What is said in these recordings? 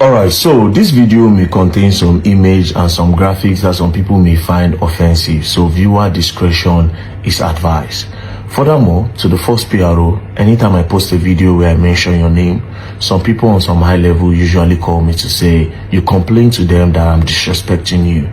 Alright, so this video may contain some image and some graphics that some people may find offensive, so viewer discretion is advised. Furthermore, to the first PRO, anytime I post a video where I mention your name, some people on some high level usually call me to say you complain to them that I'm disrespecting you.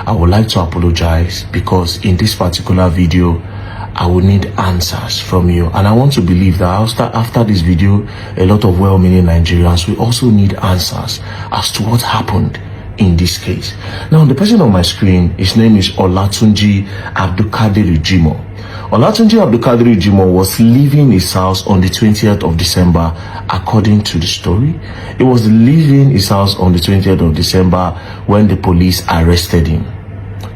I would like to apologize because in this particular video I will need answers from you, and I want to believe that after this video a lot of well-meaning Nigerians will also need answers as to what happened in this case. Now, the person on my screen, his name is Olatunji Abdulkadir Jimoh. Olatunji Abdulkadir Jimoh was leaving his house on the 20th of December, according to the story. He was leaving his house on the 20th of December when the police arrested him.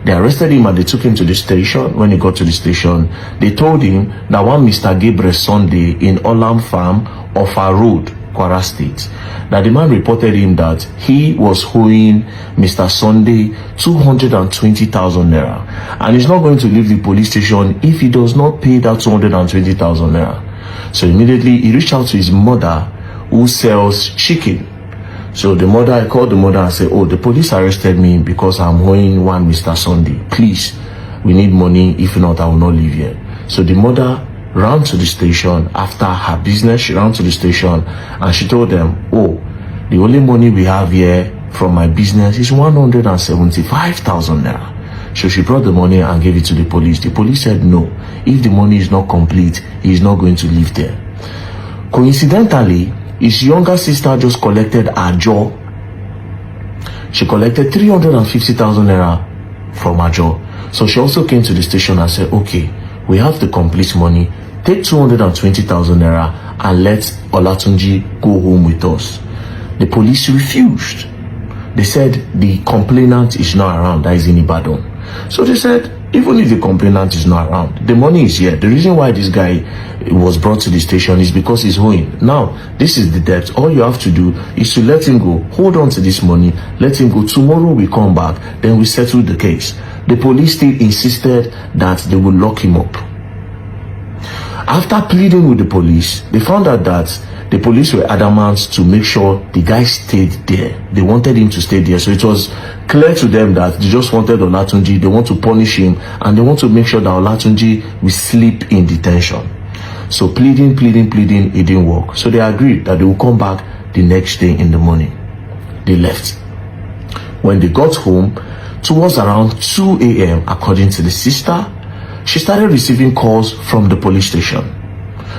They arrested him and they took him to the station. When he got to the station, they told him that one Mr. Gabriel Sunday in Olam Farm, Ofa Road, Kwara State, that the man reported him that he was owing Mr. Sunday 220,000 naira, and he's not going to leave the police station if he does not pay that 220,000 naira. So immediately he reached out to his mother, who sells chicken. So I called the mother and said, oh, the police arrested me because I'm owing one Mr. Sunday. Please, we need money. If not, I will not leave here. So the mother ran to the station after her business. She ran to the station and she told them, oh, the only money we have here from my business is 175,000 naira. So she brought the money and gave it to the police. The police said, no, if the money is not complete, he is not going to live there. Coincidentally, his younger sister just collected her jaw. She collected 350,000 naira from her jaw. So she also came to the station and said, okay, we have the complete money. Take 220,000 naira and let Olatunji go home with us. The police refused. They said the complainant is not around, that is in Ibadan. So they said, even if the complainant is not around, the money is here. The reason why this guy was brought to the station is because he's owing. Now, this is the debt. All you have to do is to let him go. Hold on to this money. Let him go. Tomorrow we come back. Then we settle the case. The police still insisted that they would lock him up. After pleading with the police, they found out that the police were adamant to make sure the guy stayed there. They wanted him to stay there. So it was clear to them that they just wanted Olatunji. They want to punish him and they want to make sure that Olatunji will sleep in detention. So pleading, it didn't work. So they agreed that they will come back the next day in the morning. They left. When they got home, towards around 2 a.m., according to the sister, she started receiving calls from the police station.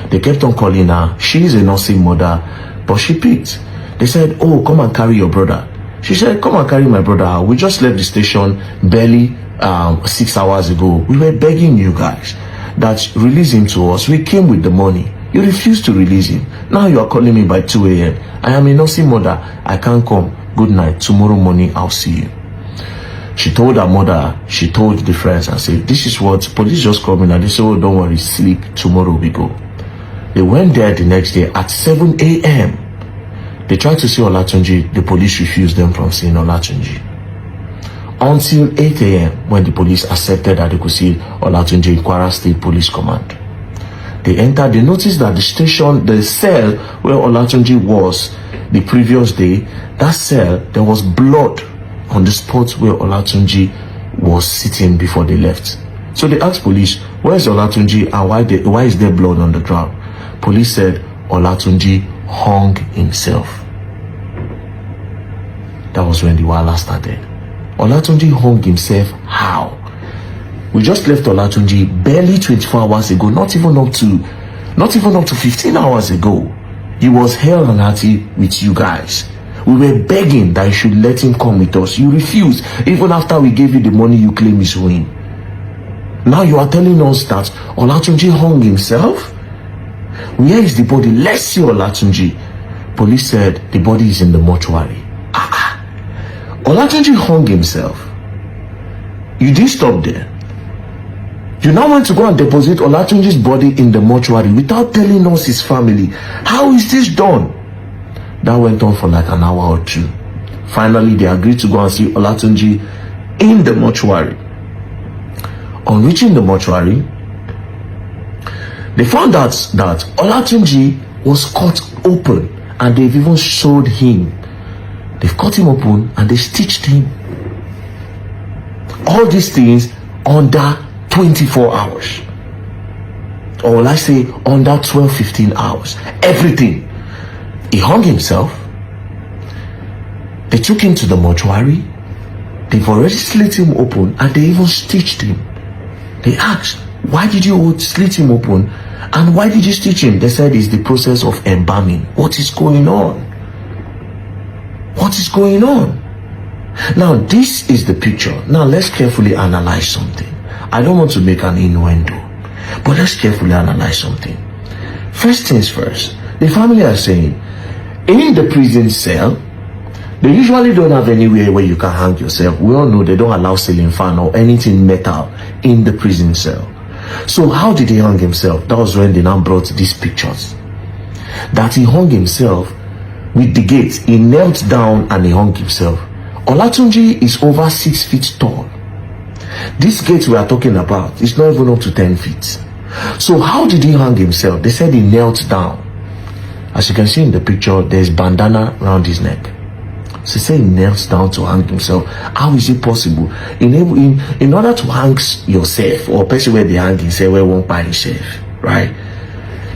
They kept on calling her. She is a nursing mother, but she picked. They said, oh, come and carry your brother. She said, come and carry my brother. We just left the station barely 6 hours ago. We were begging you guys that release him to us. We came with the money. You refused to release him. Now you are calling me by 2 a.m. I am a nursing mother. I can't come. Good night. Tomorrow morning, I'll see you. She told her mother, she told the friends and said, this is what police just called me and they said, oh, don't worry, sleep. Tomorrow we go. They went there the next day at 7 a.m. They tried to see Olatunji. The police refused them from seeing Olatunji. Until 8 a.m. when the police accepted that they could see Olatunji in Kwara State Police Command. They entered, they noticed that the station, the cell where Olatunji was the previous day, that cell, there was blood on the spot where Olatunji was sitting before they left. So they asked police, where's Olatunji and why is there blood on the ground? Police said Olatunji hung himself. That was when the wahala started. Olatunji hung himself how? We just left Olatunji barely 24 hours ago, not even up to 15 hours ago. He was hell and hearty with you guys. We were begging that you should let him come with us. You refused, even after we gave you the money you claim is owing. Now you are telling us that Olatunji hung himself? Where is the body? Let's see Olatunji. Police said the body is in the mortuary. Olatunji hung himself. You didn't stop there. You now want to go and deposit Olatunji's body in the mortuary without telling us his family. How is this done? That went on for like an hour or two. Finally, they agreed to go and see Olatunji in the mortuary. On reaching the mortuary, they found out that Olatunji was cut open and they've even showed him They've cut him open and they stitched him. All these things under 24 hours. Or let's say under 12-15 hours. Everything. He hung himself. They took him to the mortuary. They've already slit him open and they even stitched him. They asked, why did you slit him open and why did you stitch him? They said it's the process of embalming. What is going on? What is going on? Now this is the picture. Now let's carefully analyze something. I don't want to make an innuendo, but let's carefully analyze something. First things first, the family are saying in the prison cell, they usually don't have anywhere where you can hang yourself. We all know they don't allow ceiling fan or anything metal in the prison cell. So how did he hang himself? That was when they now brought these pictures. That he hung himself with the gate. He knelt down and he hung himself. Olatunji is over 6 feet tall. This gate we are talking about is not even up to 10 feet. So how did he hang himself? They said he knelt down. As you can see in the picture, there's bandana around his neck. So say he knelt down to hang himself. How is it possible? In order to hang yourself, or person where they hang himself, where won't buy himself, right?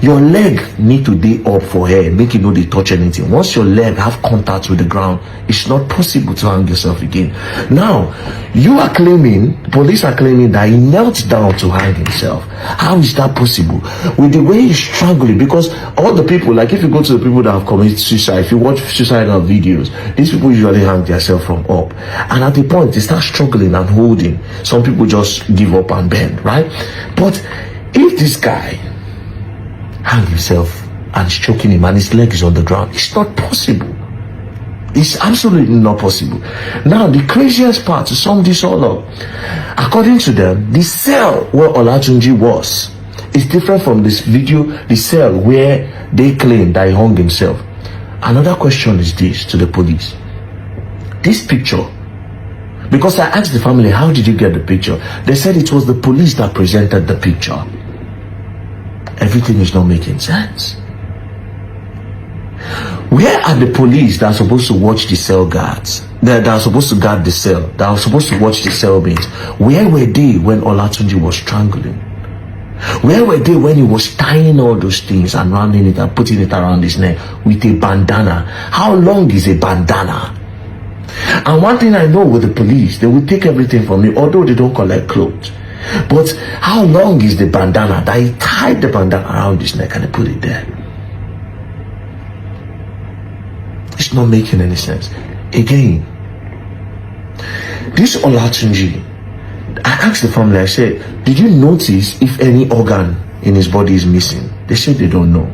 Your leg need to be up for hair, make it know they touch anything. Once your leg have contact with the ground, it's not possible to hang yourself again. Now, you are claiming, police are claiming that he knelt down to hang himself. How is that possible? With the way he's struggling, because all the people, like if you go to the people that have committed suicide, if you watch suicidal videos, these people usually hang themselves from up. And at the point, they start struggling and holding. Some people just give up and bend, right? But if this guy hang himself and is choking him and his leg is on the ground, it's not possible. It's absolutely not possible. Now the craziest part, to sum this all up, according to them, the cell where Olatunji was is different from this video, the cell where they claim that he hung himself. Another question is this to the police. This picture, because I asked the family, how did you get the picture? They said it was the police that presented the picture. Everything is not making sense. Where are the police that are supposed to watch the cell guards? That are supposed to guard the cell? That are supposed to watch the cellmates? Where were they when Olatunji was strangling? Where were they when he was tying all those things and rounding it and putting it around his neck with a bandana? How long is a bandana? And one thing I know with the police, they will take everything from me, although they don't collect clothes. But how long is the bandana that he tied the bandana around his neck and he put it there? It's not making any sense. Again, this Olatunji, I asked the family, I said, did you notice if any organ in his body is missing? They said they don't know.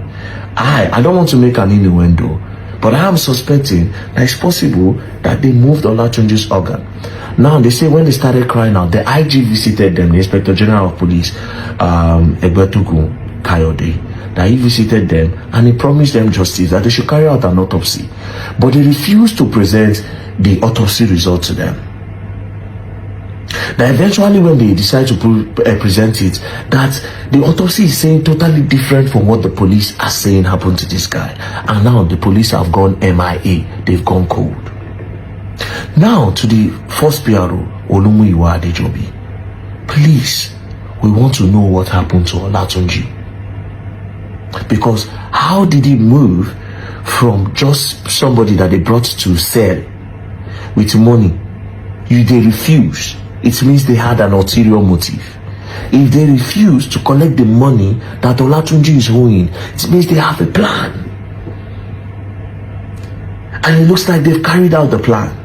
I don't want to make an innuendo, but I am suspecting that it's possible that they moved Olatunji's organ. Now they say when they started crying out, the IG visited them, the Inspector General of Police, Egbetukun Kayode, that he visited them and he promised them justice, that they should carry out an autopsy. But they refused to present the autopsy result to them. That eventually when they decide to present it, that the autopsy is saying totally different from what the police are saying happened to this guy. And now the police have gone MIA, they've gone cold. Now to the first PRO, Olumuyiwa Adejobi. Please, we want to know what happened to Olatunji. Because how did he move from just somebody that they brought to sell with money? They refuse. It means they had an ulterior motive. If they refuse to collect the money that Olatunji is owing, it means they have a plan. And it looks like they've carried out the plan.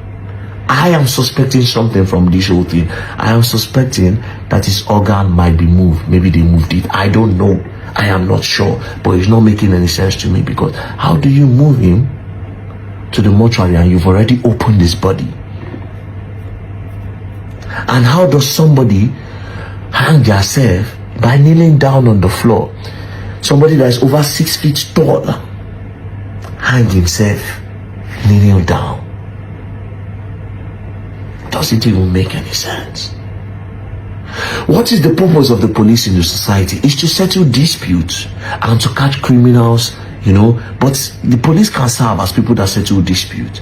I am suspecting something from this whole thing. I am suspecting that his organ might be moved. Maybe they moved it. I don't know. I am not sure. But it's not making any sense to me, because how do you move him to the mortuary and you've already opened his body? And how does somebody hang themselves by kneeling down on the floor? Somebody that is over 6 feet tall hang himself kneeling down. Does it even make any sense? What is the purpose of the police in the society? Is to settle disputes and to catch criminals, but the police can serve as people that settle disputes.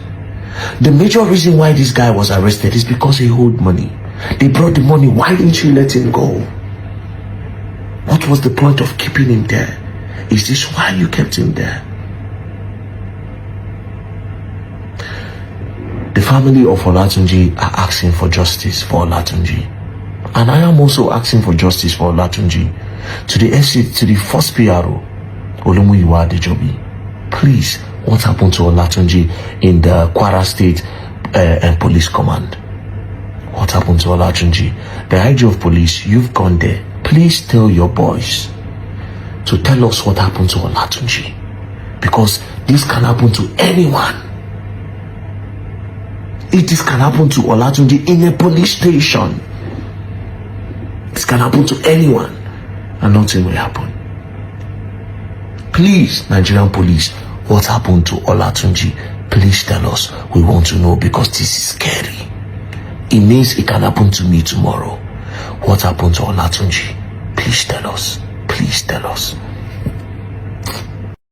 The major reason why this guy was arrested is because he owed money. They brought the money. Why didn't you let him go? What was the point of keeping him there? Is this why you kept him there? The family of Olatunji are asking for justice for Olatunji. And I am also asking for justice for Olatunji. To the first PRO, Olumuyiwa Adejobi, please, what happened to Olatunji in the Kwara State Police Command? What happened to Olatunji? The IG of police, you've gone there. Please tell your boys to tell us what happened to Olatunji. Because this can happen to anyone. This can happen to Olatunji in a police station. This can happen to anyone. And nothing will happen. Please, Nigerian police, what happened to Olatunji? Please tell us. We want to know, because this is scary. It means it can happen to me tomorrow. What happened to Olatunji? Please tell us. Please tell us.